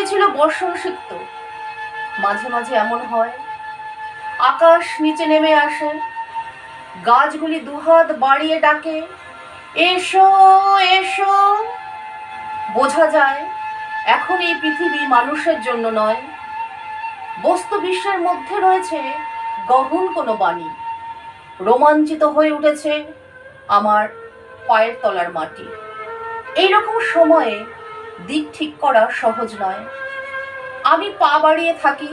চারিদিকে ছিল বর্ষণ সিক্ত। মাঝে মাঝে এমন হয় আকাশ নিচে নেমে আসে, গাছগুলি দুহাত বাড়িয়ে ডাকে, এসো এসো। বোঝা যায় এখন এই পৃথিবী মানুষের জন্য নয়, বস্তু বিশ্বের মধ্যে রয়েছে গহন কোনো বাণী। রোমাঞ্চিত হয়ে উঠেছে আমার পায়ের তলার মাটি। এইরকম সময়ে দিক ঠিক করা সহজ নয়। আমি পা বাড়িয়ে থাকি,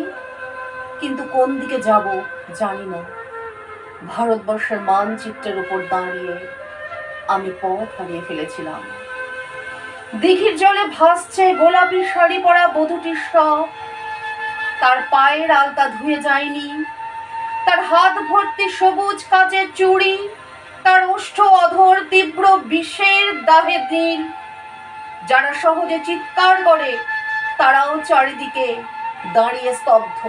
কিন্তু কোন দিকে যাব জানি না। ভারতবর্ষের মানচিত্রের উপর দাঁড়িয়ে আমি পথ হারিয়ে ফেলেছিলাম। দিঘির জলে ভাসছে গোলাপি শাড়ি পরা বধূটির সব। তার পায়ের আলতা ধুয়ে যায়নি, তার হাত ভর্তি সবুজ কাচের চুড়ি, তার ওষ্ঠ অধর তীব্র বিষের দাহে নীল। যারা সহজে চিৎকার করে তারাও চারিদিকে দাঁড়িয়ে স্তব্ধ।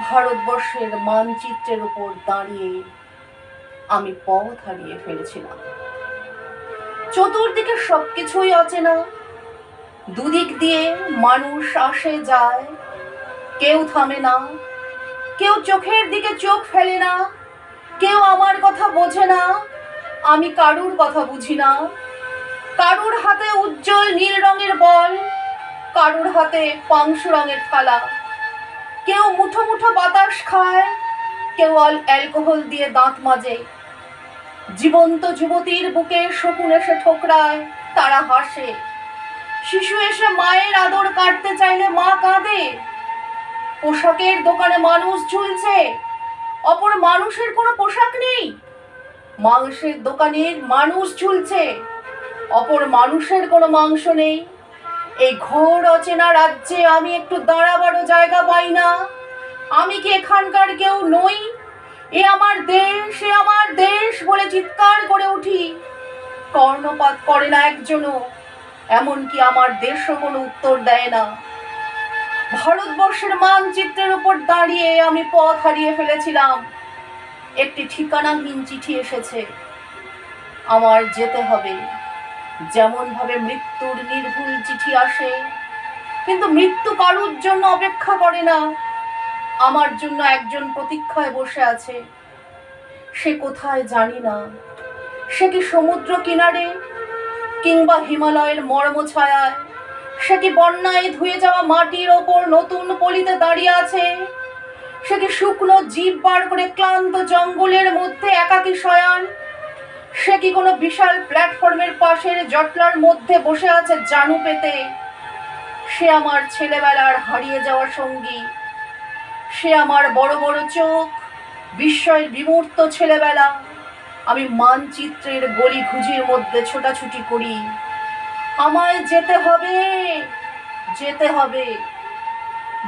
ভারতবর্ষের মানচিত্রের উপর দাঁড়িয়ে আমি পথ হারিয়ে ফেলেছিলাম। চতুর্দিকে সবকিছুই অচেনা। দুদিক দিয়ে মানুষ আসে যায়, কেউ থামে না, কেউ চোখের দিকে চোখ ফেলে না, কেউ আমার কথা বোঝে না, আমি কারুর কথা বুঝি না। কারুর হাতে উজ্জ্বল নীল রঙের বল, কারুর হাতে পাংশু রঙের থালা। কেউ মুঠো মুঠো বাতাস খায়, কেউ অ্যালকোহল দিয়ে দাঁত মাজে। জীবন্ত যুবতীর বুকে শকুন এসে ঠোকরায়, তারা হাসে। শিশু এসে মায়ের আদর কাটতে চাইলে মা কাঁদে। পোশাকের দোকানে মানুষ ঝুলছে, অপর মানুষের কোনো পোশাক নেই। মাংসের দোকানের মানুষ ঝুলছে, অপর মানুষের কোনো মাংস নেই। এই ঘোর অচেনা রাজ্যে আমি একটু দাঁড়াবারও জায়গা পাই না। আমি কি এখানকার কেউ নই? এ আমার দেশ, এ আমার দেশ বলে চিৎকার করে উঠি। কর্ণপাত করে না একজনও, এমনকি আমার দেশও কোনো উত্তর দেয় না। ভারতবর্ষের মানচিত্রের উপর দাঁড়িয়ে আমি পথ হারিয়ে ফেলেছিলাম। একটি ঠিকানাহীন চিঠি এসেছে। আমার যেতে হবে। যেমন ভাবে মৃত্যুর নির্ভুল চিঠি আসে, কিন্তু মৃত্যু কারুর জন্য অপেক্ষা করে না। আমার জন্য একজন প্রতীক্ষায় বসে আছে। সে কোথায় জানি না। সে কি সমুদ্র কিনারে, কিংবা হিমালয়ের মর্ম ছায়ায়? সে কি বন্যায় ধুয়ে যাওয়া মাটির ওপর নতুন পলিতে দাঁড়িয়ে আছে? সে কি শুকনো জিভ বার করে ক্লান্ত জঙ্গলের মধ্যে একাকী শয়ান? সে কি কোনো বিশাল প্ল্যাটফর্মের পাশের জটলার মধ্যে বসে আছে জানু পেতে? সে আমার ছেলেবেলার হারিয়ে যাওয়া সঙ্গী। সে আমার বড় বড় চোখ, বিস্ময়ের বিমূর্ত ছেলেবেলা। আমি মানচিত্রের গলি ঘুজির মধ্যে ছোটাছুটি করি। আমায় যেতে হবে, যেতে হবে।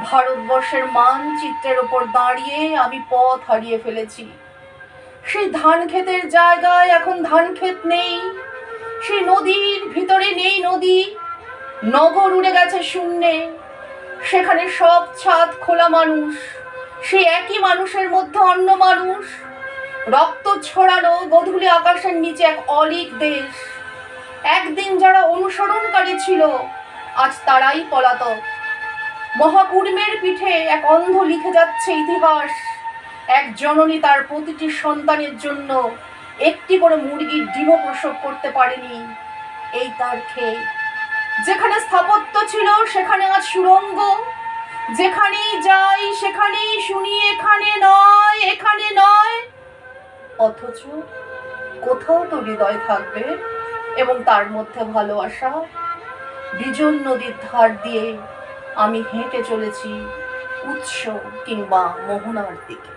ভারতবর্ষের মানচিত্রের ওপর দাঁড়িয়ে আমি পথ হারিয়ে ফেলেছি। সেই ধান ক্ষেতের জায়গায় এখন ধান ক্ষেত নেই। সেই নদীর ভিতরে নেই নদী। নগর উড়ে গেছে শূন্যে। সেখানে সব ছাদ খোলা মানুষ, সেই একই মানুষের মধ্যে অন্য মানুষ। রক্ত ছড়ানো গধূলি আকাশের নিচে এক অলীক দেশ। একদিন যারা অনুসরণকারী ছিল, আজ তারাই পলাতক। মহাকুর্মের পিঠে এক অন্ধ লিখে যাচ্ছে ইতিহাস। এক জননী তার প্রতিটি সন্তানের জন্য একটি করে মুরগির ডিমও প্রসব করতে পারেনি। এই তার খেয়ে। যেখানে স্থাপত্য ছিল সেখানে আজ সুড়ঙ্গ। যেখানেই যাই সেখানেই শুনি এখানে নয়, এখানে নয়। অথচ কোথাও তো হৃদয় থাকবে, এবং তার মধ্যে ভালোবাসা। বিজন নদীর ধার দিয়ে আমি হেঁটে চলেছি উৎস কিংবা মোহনার দিকে।